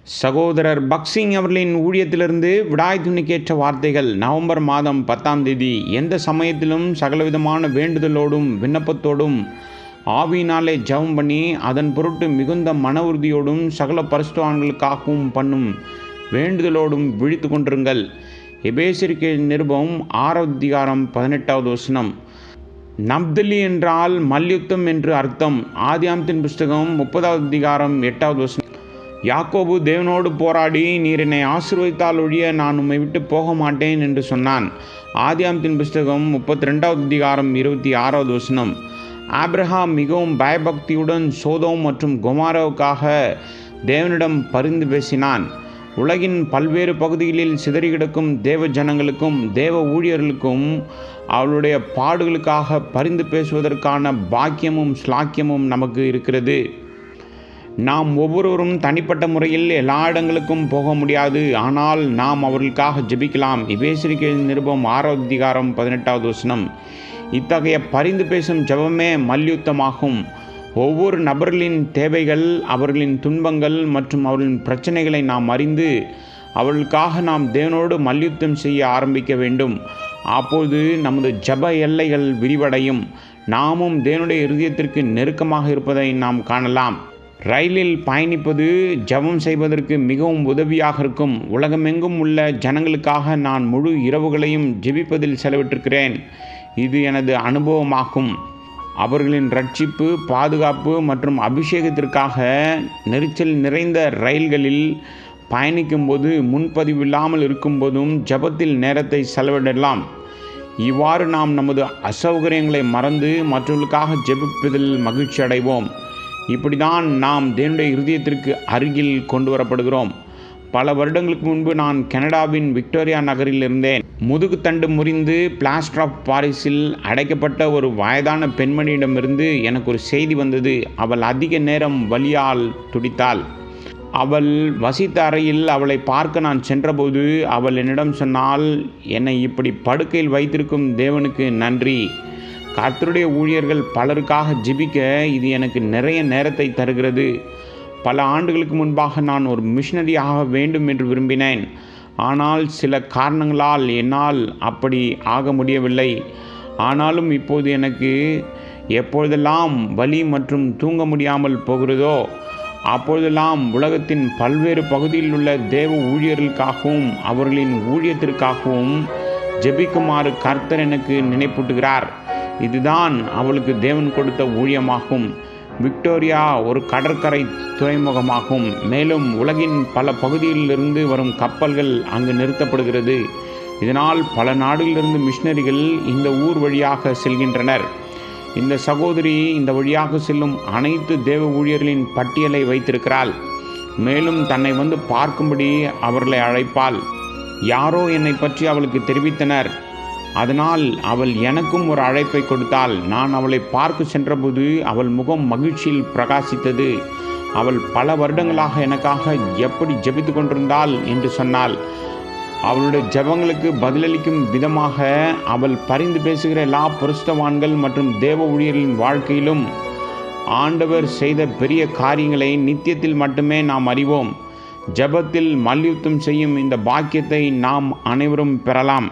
சகோதரர் பக்சிங் அவர்களின் ஊழியத்திலிருந்து விடாய் துணிக்கேற்ற வார்த்தைகள். நவம்பர் மாதம் 10ஆம் தேதி. எந்த சமயத்திலும் சகலவிதமான வேண்டுதலோடும் விண்ணப்பத்தோடும் ஆவியினாலே ஜெபம் பண்ணி அதன் பொருட்டு மிகுந்த மன உறுதியோடும் சகல பரிசுத்தவான்களுக்காகவும் பண்ணும் வேண்டுதலோடும் விழித்து கொண்டிருங்கள். எபேசியருக்கு நிருபம் 6வது அதிகாரம் 18வது வசனம். நப்தலி என்றால் மல்யுத்தம் என்று அர்த்தம். ஆதியாகமத்தின் புஸ்தகம் 30வது அதிகாரம் 8வது வசனம். யாக்கோபு தேவனோடு போராடி, நீர் என்னை ஆசீர்வதித்தால் ஒழிய நான் உம்மை விட்டு போக மாட்டேன் என்று சொன்னான். ஆதியாகமத்தின் புஸ்தகம் 32வது அதிகாரம் 26வது வசனம். ஆபிரகாம் மிகவும் பயபக்தியுடன் சோதோம் மற்றும் கொமோராவுக்காக தேவனிடம் பரிந்து பேசினான். உலகின் பல்வேறு பகுதிகளில் சிதறி கிடக்கும் தேவ ஜனங்களுக்கும் தேவ ஊழியர்களுக்கும் அவளுடைய பாடுகளுக்காக பரிந்து பேசுவதற்கான பாக்கியமும் ஸ்லாக்கியமும் நமக்கு இருக்கிறது. நாம் ஒவ்வொருவரும் தனிப்பட்ட முறையில் எல்லா இடங்களுக்கும் போக முடியாது. ஆனால் நாம் அவர்களுக்காக ஜெபிக்கலாம். எபேசியருக்கு நிருபம் 6வது அதிகாரம் 18வது வசனம். இத்தகைய பரிந்து பேசும் ஜெபமே மல்யுத்தமாகும். ஒவ்வொரு நபர்களின் தேவைகள், அவர்களின் துன்பங்கள் மற்றும் அவர்களின் பிரச்சனைகளை நாம் அறிந்து அவர்களுக்காக நாம் தேவனோடு மல்யுத்தம் செய்ய ஆரம்பிக்க வேண்டும். அப்போது நமது ஜெப எல்லைகள் விரிவடையும். நாமும் தேவனுடைய இருதயத்திற்கு நெருக்கமாக இருப்பதை நாம் காணலாம். ரயிலில் பயணிப்பது ஜெபம் செய்வதற்கு மிகவும் உதவியாக இருக்கும். உலகமெங்கும் உள்ள ஜனங்களுக்காக நான் முழு இரவுகளையும் ஜெபிப்பதில் செலவிட்டிருக்கிறேன். இது எனது அனுபவமாகும். அவர்களின் ரட்சிப்பு, பாதுகாப்பு மற்றும் அபிஷேகத்திற்காக நெரிசல் நிறைந்த ரயில்களில் பயணிக்கும்போது முன்பதிவு இல்லாமல் இருக்கும்போதும் ஜெபத்தில் நேரத்தை செலவிடலாம். இவ்வாறு நாம் நமது அசௌகரியங்களை மறந்து மற்றவர்களுக்காக ஜெபிப்பதில் மகிழ்ச்சி அடைவோம். இப்படிதான் நாம் தேவனுடைய இருதயத்திற்கு அருகில் கொண்டு வரப்படுகிறோம். பல வருடங்களுக்கு முன்பு நான் கனடாவின் விக்டோரியா நகரில் இருந்தேன். முதுகுத்தண்டு முறிந்து பிளாஸ்டர் ஆஃப் பாரிஸில் அடைக்கப்பட்ட ஒரு வயதான பெண்மணியிடமிருந்து எனக்கு ஒரு செய்தி வந்தது. அவள் அதிக நேரம் வலியால் துடித்தாள். அவள் வசித்த அறையில் அவளை பார்க்க நான் சென்றபோது அவள் என்னிடம் சொன்னால், என்னை இப்படி படுக்கையில் வைத்திருக்கும் தேவனுக்கு நன்றி. கர்த்தருடைய ஊழியர்கள் பலருக்காக ஜெபிக்க இது எனக்கு நிறைய நேரத்தை தருகிறது. பல ஆண்டுகளுக்கு முன்பாக நான் ஒரு மிஷனரி ஆக வேண்டும் என்று விரும்பினேன். ஆனால் சில காரணங்களால் என்னால் அப்படி ஆக முடியவில்லை. ஆனாலும் இப்போது எனக்கு எப்பொழுதெல்லாம் வலி மற்றும் தூங்க முடியாமல் போகிறதோ அப்பொழுதெல்லாம் உலகத்தின் பல்வேறு பகுதியில் உள்ள தேவ ஊழியர்களுக்காகவும் அவர்களின் ஊழியத்திற்காகவும் ஜெபிக்குமாறு கர்த்தர் எனக்கு நினைப்பூட்டுகிறார். இதுதான் அவளுக்கு தேவன் கொடுத்த ஊழியமாகும். விக்டோரியா ஒரு கடற்கரை துறைமுகமாகும். மேலும் உலகின் பல பகுதிகளிலிருந்து வரும் கப்பல்கள் அங்கு நிறுத்தப்படுகிறது. இதனால் பல நாடுகளிலிருந்து மிஷனரிகள் இந்த ஊர் வழியாக செல்கின்றனர். இந்த சகோதரி இந்த வழியாக செல்லும் அனைத்து தேவ ஊழியர்களின் பட்டியலை வைத்திருக்கிறாள். மேலும் தன்னை வந்து பார்க்கும்படி அவர்களை அழைப்பாள். யாரோ என்னை பற்றி அவளுக்கு தெரிவித்தனர். அதனால் அவள் எனக்கும் ஒரு அழைப்பை கொடுத்தாள். நான் அவளை பார்க்க சென்றபோது அவள் முகம் மகிழ்ச்சியில் பிரகாசித்தது. அவள் பல வருடங்களாக எனக்காக எப்படி ஜெபித்து கொண்டிருந்தாள் என்று சொன்னாள். அவளுடைய ஜெபங்களுக்கு பதிலளிக்கும் விதமாக அவள் பரிந்து பேசுகிற எல்லா பரிசுத்தவான்கள் மற்றும் தேவ ஊழியர்களின் வாழ்க்கையிலும் ஆண்டவர் செய்த பெரிய காரியங்களை நித்தியத்தில் மட்டுமே நாம் அறிவோம். ஜெபத்தில் மல்யுத்தம் செய்யும் இந்த பாக்கியத்தை நாம் அனைவரும் பெறலாம்.